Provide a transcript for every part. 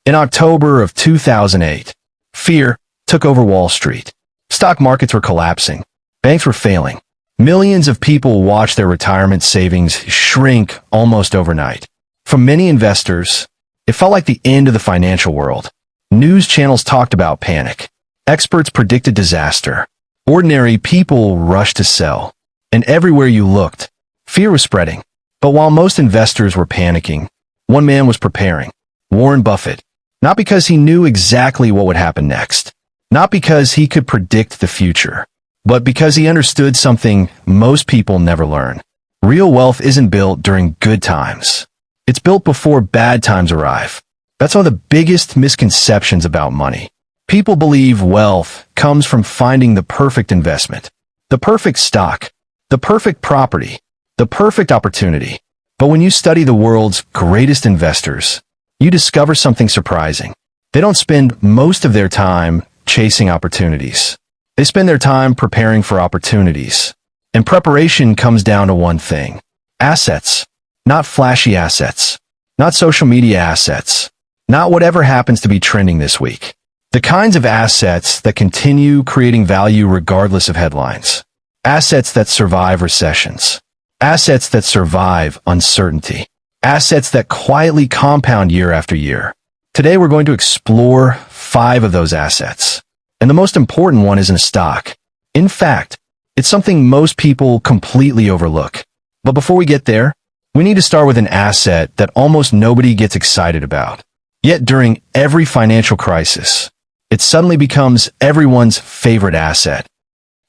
In October of 2008, fear took over Wall Street. Stock markets were collapsing. Banks were failing. Millions of people watched their retirement savings shrink almost overnight. For many investors, it felt like the end of the financial world. News channels talked about panic. Experts predicted disaster. Ordinary people rushed to sell. And everywhere you looked, fear was spreading. But while most investors were panicking, one man was preparing. Warren Buffett. Not because he knew exactly what would happen next. Not because he could predict the future. But because he understood something most people never learn. Real wealth isn't built during good times. It's built before bad times arrive. That's one of the biggest misconceptions about money. People believe wealth comes from finding the perfect investment, the perfect stock, the perfect property, the perfect opportunity. But when you study the world's greatest investors, you discover something surprising. They don't spend most of their time chasing opportunities. They spend their time preparing for opportunities. And preparation comes down to one thing: assets. Not flashy assets. Not social media assets. Not whatever happens to be trending this week. The kinds of assets that continue creating value regardless of headlines. Assets that survive recessions. Assets that survive uncertainty. Assets that quietly compound year after year. Today we're going to explore 5 of those assets. And the most important one isn't a stock. In fact, it's something most people completely overlook. But before we get there, we need to start with an asset that almost nobody gets excited about. Yet during every financial crisis, it suddenly becomes everyone's favorite asset.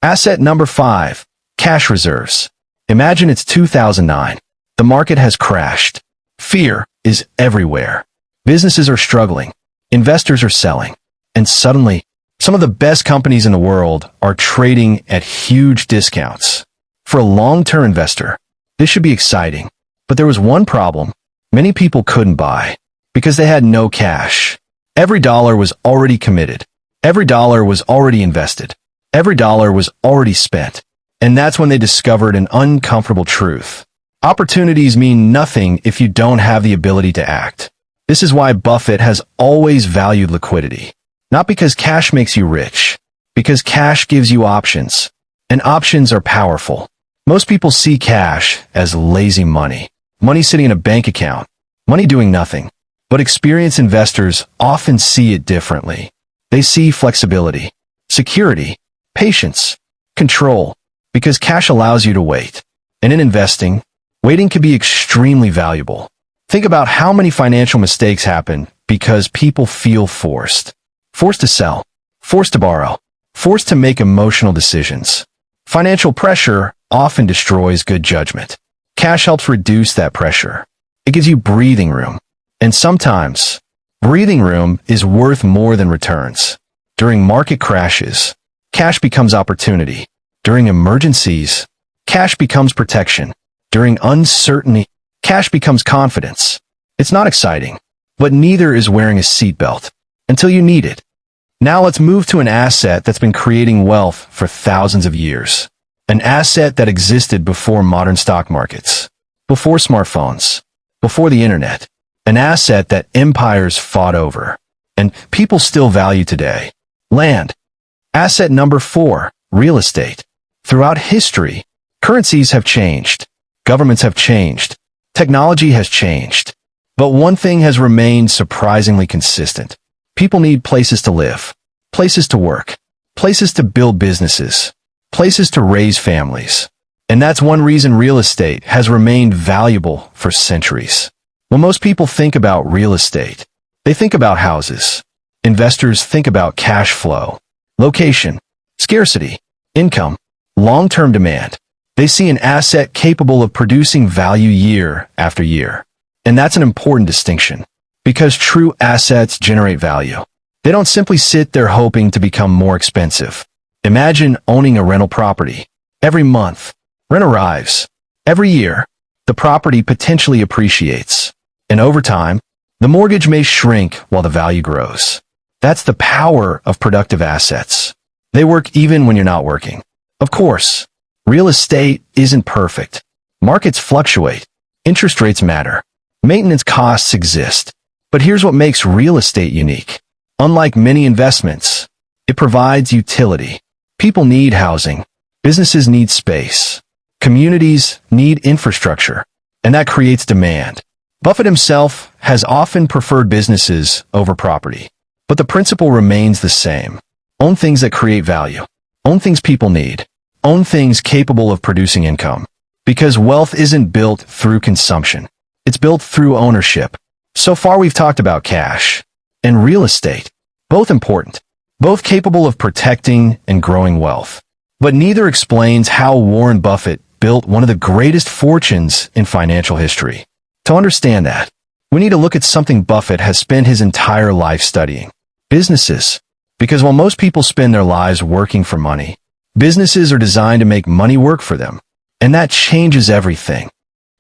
Asset number 5, cash reserves. Imagine it's 2009. The market has crashed. Fear is everywhere. Businesses are struggling. Investors are selling. And suddenly, some of the best companies in the world are trading at huge discounts. For a long-term investor, this should be exciting. But there was one problem. Many people couldn't buy because they had no cash. Every dollar was already committed. Every dollar was already invested. Every dollar was already spent. And that's when they discovered an uncomfortable truth. Opportunities mean nothing if you don't have the ability to act. This is why Buffett has always valued liquidity. Not because cash makes you rich, because cash gives you options. And options are powerful. Most people see cash as lazy money. Money sitting in a bank account. Money doing nothing. But experienced investors often see it differently. They see flexibility, security, patience, control, because cash allows you to wait. And in investing, waiting can be extremely valuable. Think about how many financial mistakes happen because people feel forced. Forced to sell, forced to borrow, forced to make emotional decisions. Financial pressure often destroys good judgment. Cash helps reduce that pressure. It gives you breathing room. And sometimes, breathing room is worth more than returns. During market crashes, cash becomes opportunity. During emergencies, cash becomes protection. During uncertainty, cash becomes confidence. It's not exciting, but neither is wearing a seatbelt until you need it. Now let's move to an asset that's been creating wealth for thousands of years. An asset that existed before modern stock markets, before smartphones, before the internet. An asset that empires fought over, and people still value today. Land. Asset number 4, real estate. Throughout history, currencies have changed. Governments have changed. Technology has changed. But one thing has remained surprisingly consistent. People need places to live, places to work, places to build businesses, places to raise families. And that's one reason real estate has remained valuable for centuries. When most people think about real estate, they think about houses. Investors think about cash flow, location, scarcity, income, long-term demand. They see an asset capable of producing value year after year. And that's an important distinction, because true assets generate value. They don't simply sit there hoping to become more expensive. Imagine owning a rental property. Every month, rent arrives. Every year, the property potentially appreciates. And over time, the mortgage may shrink while the value grows. That's the power of productive assets. They work even when you're not working. Of course, real estate isn't perfect. Markets fluctuate. Interest rates matter. Maintenance costs exist. But here's what makes real estate unique. Unlike many investments, it provides utility. People need housing. Businesses need space. Communities need infrastructure. And that creates demand. Buffett himself has often preferred businesses over property. But the principle remains the same. Own things that create value. Own things people need. Own things capable of producing income. Because wealth isn't built through consumption. It's built through ownership. So far we've talked about cash and real estate. Both important. Both capable of protecting and growing wealth. But neither explains how Warren Buffett built one of the greatest fortunes in financial history. To understand that, we need to look at something Buffett has spent his entire life studying. Businesses. Because while most people spend their lives working for money, businesses are designed to make money work for them. And that changes everything.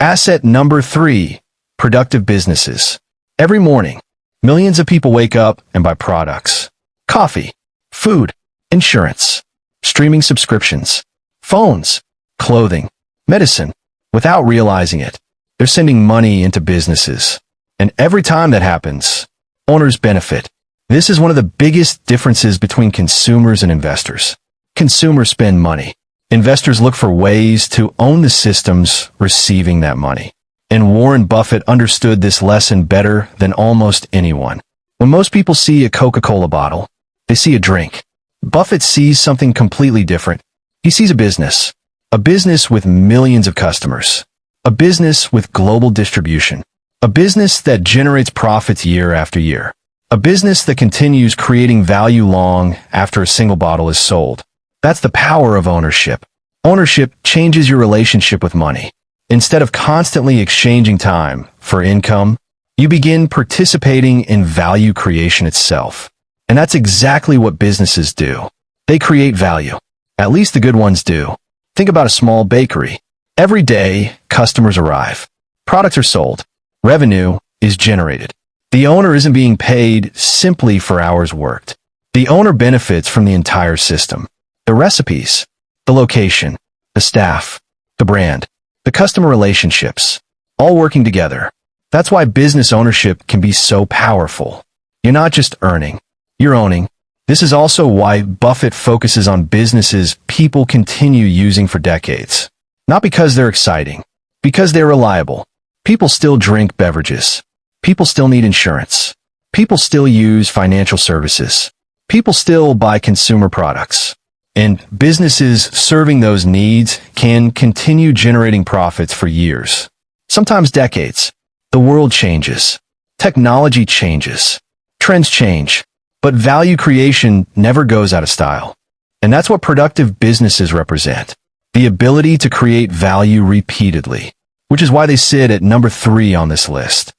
Asset number 3, productive businesses. Every morning, millions of people wake up and buy products. Coffee, food, insurance, streaming subscriptions, phones, clothing, medicine. Without realizing it, they're sending money into businesses. And every time that happens, owners benefit. This is one of the biggest differences between consumers and investors. Consumers spend money. Investors look for ways to own the systems receiving that money. And Warren Buffett understood this lesson better than almost anyone. When most people see a Coca-Cola bottle, they see a drink. Buffett sees something completely different. He sees a business. A business with millions of customers. A business with global distribution. A business that generates profits year after year. A business that continues creating value long after a single bottle is sold. That's the power of ownership. Ownership changes your relationship with money. Instead of constantly exchanging time for income, you begin participating in value creation itself. And that's exactly what businesses do. They create value. At least the good ones do. Think about a small bakery. Every day, customers arrive. Products are sold. Revenue is generated. The owner isn't being paid simply for hours worked. The owner benefits from the entire system. The recipes, the location, the staff, the brand, the customer relationships, all working together. That's why business ownership can be so powerful. You're not just earning, you're owning. This is also why Buffett focuses on businesses people continue using for decades. Not because they're exciting, because they're reliable. People still drink beverages. People still need insurance. People still use financial services. People still buy consumer products. And businesses serving those needs can continue generating profits for years, sometimes decades. The world changes. Technology changes. Trends change. But value creation never goes out of style. And that's what productive businesses represent. The ability to create value repeatedly, which is why they sit at number 3 on this list.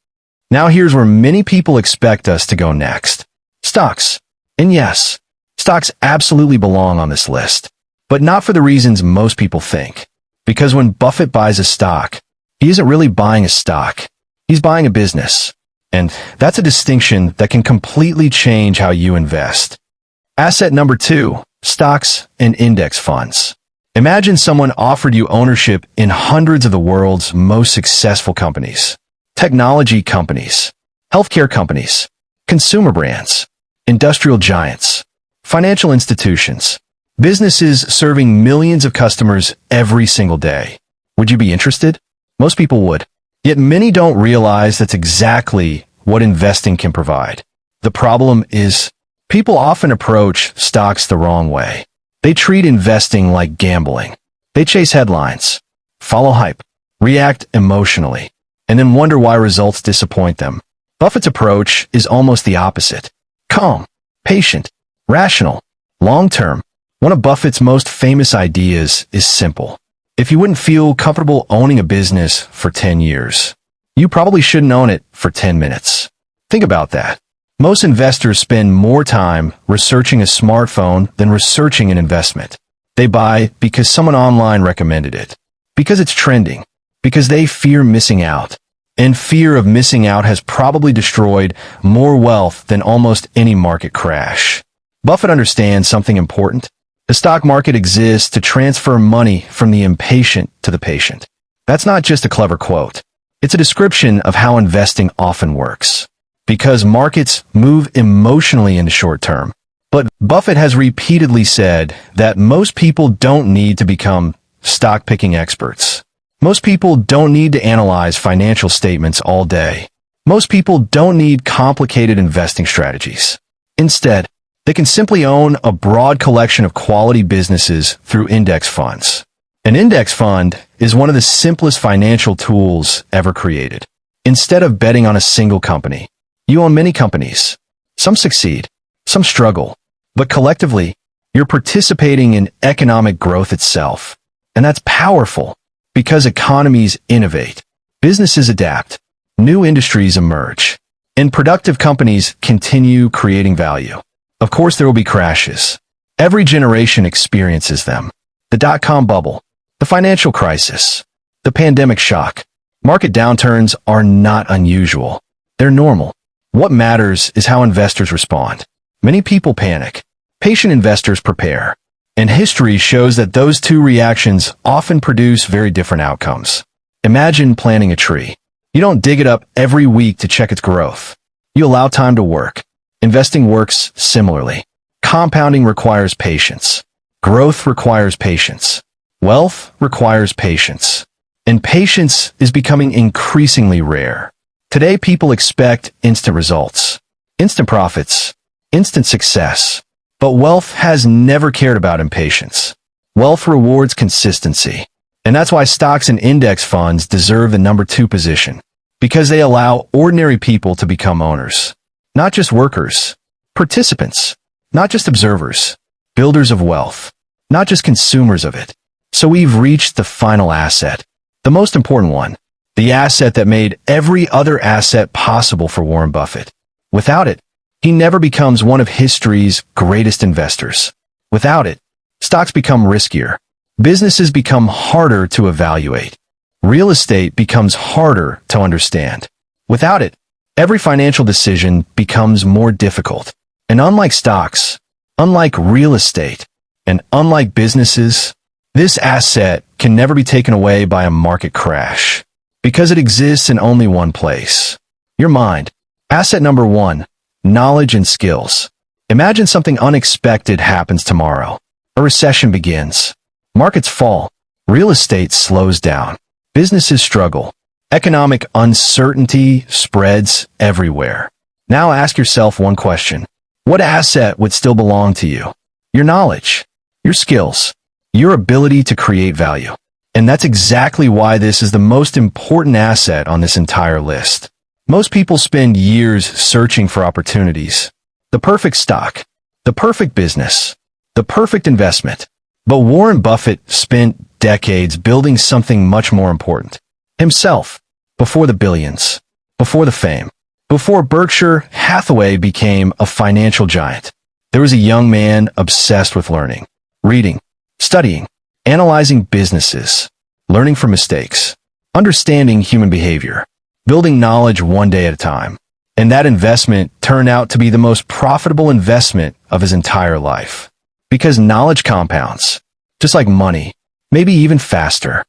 Now here's where many people expect us to go next. Stocks. And yes, stocks absolutely belong on this list, but not for the reasons most people think. Because when Buffett buys a stock, he isn't really buying a stock. He's buying a business. And that's a distinction that can completely change how you invest. Asset number 2, stocks and index funds. Imagine someone offered you ownership in hundreds of the world's most successful companies. Technology companies, healthcare companies, consumer brands, industrial giants, financial institutions, businesses serving millions of customers every single day. Would you be interested? Most people would. Yet many don't realize that's exactly what investing can provide. The problem is, people often approach stocks the wrong way. They treat investing like gambling. They chase headlines, follow hype, react emotionally, and then wonder why results disappoint them. Buffett's approach is almost the opposite. Calm, patient, rational, long-term. One of Buffett's most famous ideas is simple. If you wouldn't feel comfortable owning a business for 10 years, you probably shouldn't own it for 10 minutes. Think about that. Most investors spend more time researching a smartphone than researching an investment. They buy because someone online recommended it, because it's trending, because they fear missing out. And fear of missing out has probably destroyed more wealth than almost any market crash. Buffett understands something important. The stock market exists to transfer money from the impatient to the patient. That's not just a clever quote. It's a description of how investing often works. because markets move emotionally in the short term. But Buffett has repeatedly said that most people don't need to become stock-picking experts. Most people don't need to analyze financial statements all day. Most people don't need complicated investing strategies. Instead, they can simply own a broad collection of quality businesses through index funds. An index fund is one of the simplest financial tools ever created. Instead of betting on a single company, you own many companies. Some succeed, some struggle, but collectively, you're participating in economic growth itself. And that's powerful because economies innovate, businesses adapt, new industries emerge, and productive companies continue creating value. Of course, there will be crashes. Every generation experiences them. The dot-com bubble, the financial crisis, the pandemic shock. Market downturns are not unusual. They're normal. What matters is how investors respond. Many people panic. Patient investors prepare. And history shows that those two reactions often produce very different outcomes. Imagine planting a tree. You don't dig it up every week to check its growth. You allow time to work. Investing works similarly. Compounding requires patience. Growth requires patience. Wealth requires patience. And patience is becoming increasingly rare. Today, people expect instant results, instant profits, instant success. But wealth has never cared about impatience. Wealth rewards consistency. And that's why stocks and index funds deserve the number 2 position, because they allow ordinary people to become owners. Not just workers, participants, not just observers, builders of wealth, not just consumers of it. So we've reached the final asset, the most important one, the asset that made every other asset possible for Warren Buffett. Without it, he never becomes one of history's greatest investors. Without it, stocks become riskier. Businesses become harder to evaluate. Real estate becomes harder to understand. Without it, every financial decision becomes more difficult. And unlike stocks, unlike real estate, and unlike businesses, this asset can never be taken away by a market crash, because it exists in only one place: your mind. Asset number 1, knowledge and skills. Imagine something unexpected happens tomorrow. A recession begins. Markets fall. Real estate slows down. Businesses struggle. Economic uncertainty spreads everywhere. Now ask yourself one question. What asset would still belong to you? Your knowledge, your skills, your ability to create value. And that's exactly why this is the most important asset on this entire list. Most people spend years searching for opportunities, the perfect stock, the perfect business, the perfect investment. But Warren Buffett spent decades building something much more important: himself. Before the billions, before the fame, before Berkshire Hathaway became a financial giant, there was a young man obsessed with learning, reading, studying, analyzing businesses, learning from mistakes, understanding human behavior, building knowledge one day at a time. And that investment turned out to be the most profitable investment of his entire life. Because knowledge compounds, just like money, maybe even faster.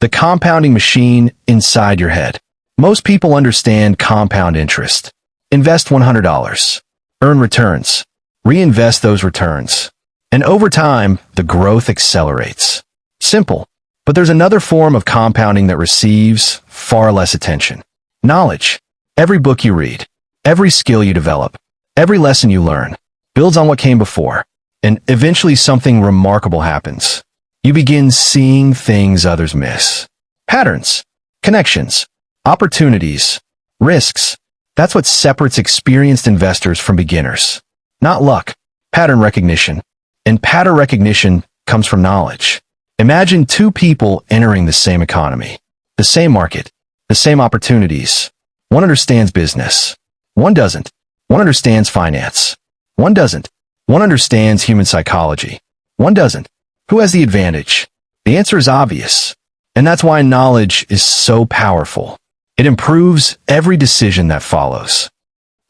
The compounding machine inside your head. Most people understand compound interest. Invest $100. Earn returns. Reinvest those returns. And over time, the growth accelerates. Simple. But there's another form of compounding that receives far less attention. Knowledge. Every book you read, every skill you develop, every lesson you learn, builds on what came before. And eventually something remarkable happens. You begin seeing things others miss. Patterns, connections, opportunities, risks. That's what separates experienced investors from beginners. Not luck, pattern recognition. And pattern recognition comes from knowledge. Imagine 2 people entering the same economy, the same market, the same opportunities. One understands business. One doesn't. One understands finance. One doesn't. One understands human psychology. One doesn't. Who has the advantage? The answer is obvious. And that's why knowledge is so powerful. It improves every decision that follows.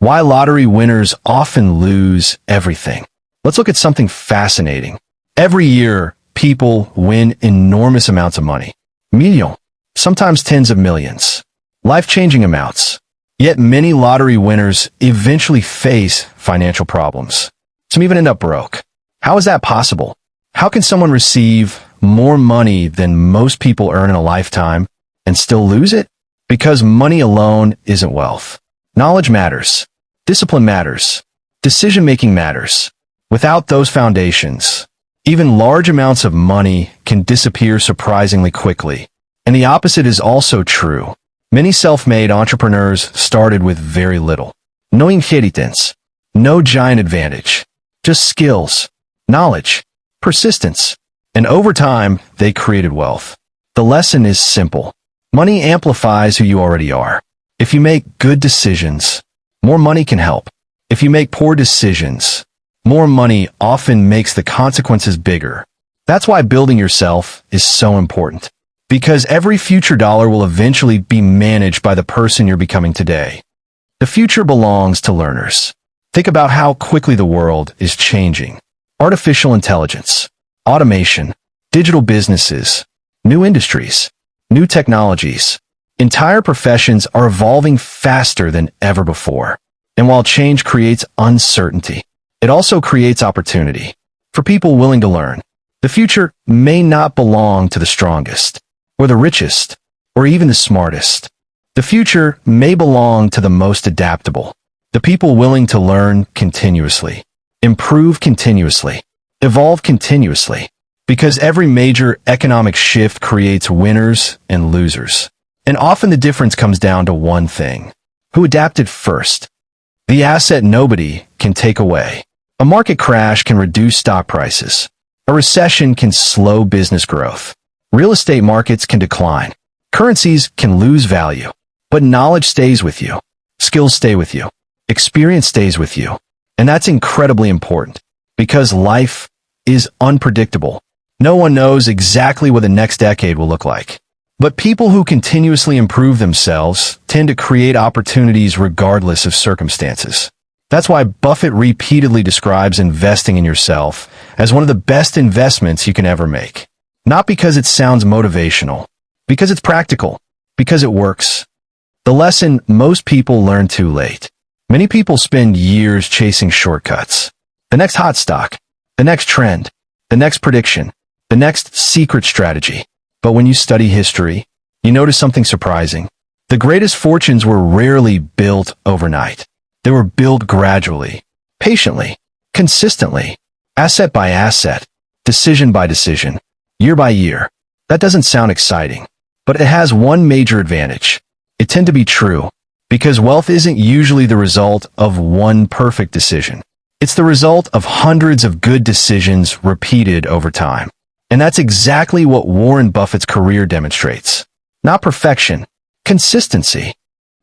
Why lottery winners often lose everything. Let's look at something fascinating. Every year, people win enormous amounts of money. Millions, sometimes tens of millions. Life-changing amounts. Yet many lottery winners eventually face financial problems. Some even end up broke. How is that possible? How can someone receive more money than most people earn in a lifetime and still lose it? Because money alone isn't wealth. Knowledge matters. Discipline matters. Decision-making matters. Without those foundations, even large amounts of money can disappear surprisingly quickly. And the opposite is also true. Many self-made entrepreneurs started with very little. No inheritance, no giant advantage, just skills, knowledge, persistence, and over time, they created wealth. The lesson is simple. Money amplifies who you already are. If you make good decisions, more money can help. If you make poor decisions, more money often makes the consequences bigger. That's why building yourself is so important. Because every future dollar will eventually be managed by the person you're becoming today. The future belongs to learners. Think about how quickly the world is changing. Artificial intelligence, automation, digital businesses, new industries, new technologies. Entire professions are evolving faster than ever before. And while change creates uncertainty, it also creates opportunity for people willing to learn. The future may not belong to the strongest, or the richest, or even the smartest. The future may belong to the most adaptable, the people willing to learn continuously, improve continuously, evolve continuously, because every major economic shift creates winners and losers. And often the difference comes down to one thing: who adapted first. The asset nobody can take away. A market crash can reduce stock prices. A recession can slow business growth. Real estate markets can decline. Currencies can lose value. But knowledge stays with you. Skills stay with you. Experience stays with you. And that's incredibly important, because life is unpredictable. No one knows exactly what the next decade will look like. But people who continuously improve themselves tend to create opportunities regardless of circumstances. That's why Buffett repeatedly describes investing in yourself as one of the best investments you can ever make. Not because it sounds motivational, because it's practical, because it works. The lesson most people learn too late. Many people spend years chasing shortcuts. The next hot stock, the next trend, the next prediction, the next secret strategy. But when you study history, you notice something surprising. The greatest fortunes were rarely built overnight. They were built gradually, patiently, consistently, asset by asset, decision by decision, year by year. That doesn't sound exciting, but it has one major advantage. It tends to be true, because wealth isn't usually the result of one perfect decision. It's the result of hundreds of good decisions repeated over time. And that's exactly what Warren Buffett's career demonstrates. Not perfection, consistency.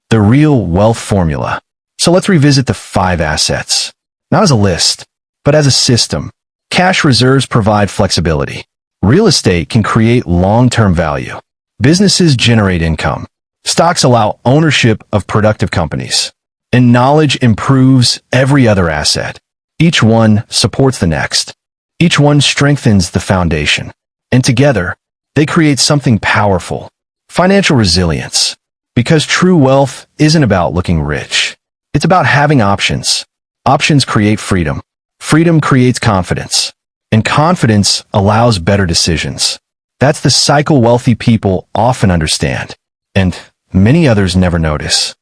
The real wealth formula. So let's revisit the 5 assets. Not as a list, but as a system. Cash reserves provide flexibility. Real estate can create long-term value. Businesses generate income. Stocks allow ownership of productive companies. And knowledge improves every other asset. Each one supports the next. Each one strengthens the foundation. And together, they create something powerful. Financial resilience. Because true wealth isn't about looking rich. It's about having options. Options create freedom. Freedom creates confidence. And confidence allows better decisions. That's the cycle wealthy people often understand, and many others never notice.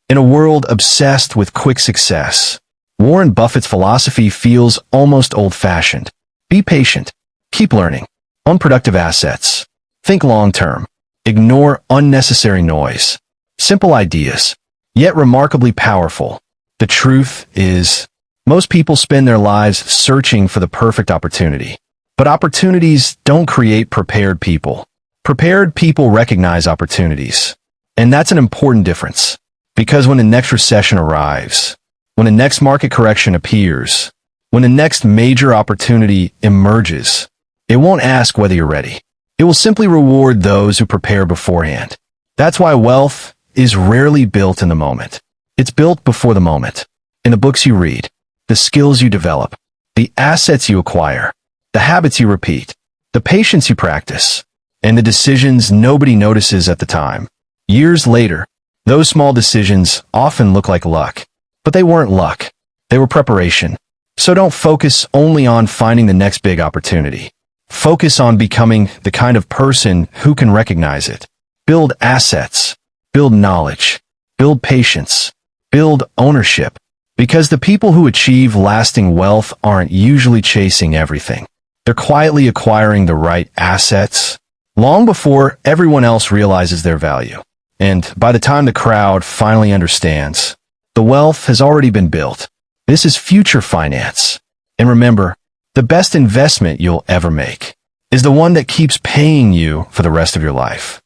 In a world obsessed with quick success, Warren Buffett's philosophy feels almost old-fashioned. Be patient. Keep learning. Own productive assets. Think long-term. Ignore unnecessary noise. Simple ideas, yet remarkably powerful. The truth is, most people spend their lives searching for the perfect opportunity. But opportunities don't create prepared people. Prepared people recognize opportunities. And that's an important difference. Because when the next recession arrives, when the next market correction appears, when the next major opportunity emerges, it won't ask whether you're ready. It will simply reward those who prepare beforehand. That's why wealth is rarely built in the moment. It's built before the moment. In the books you read, the skills you develop, the assets you acquire, the habits you repeat, the patience you practice, and the decisions nobody notices at the time. Years later, Those small decisions often look like luck, but they weren't luck. They were preparation. So don't focus only on finding the next big opportunity. Focus on becoming the kind of person who can recognize it. Build assets, build knowledge, build patience, build ownership. Because the people who achieve lasting wealth aren't usually chasing everything. They're quietly acquiring the right assets long before everyone else realizes their value. And by the time the crowd finally understands, the wealth has already been built. This is future finance. And remember, the best investment you'll ever make is the one that keeps paying you for the rest of your life.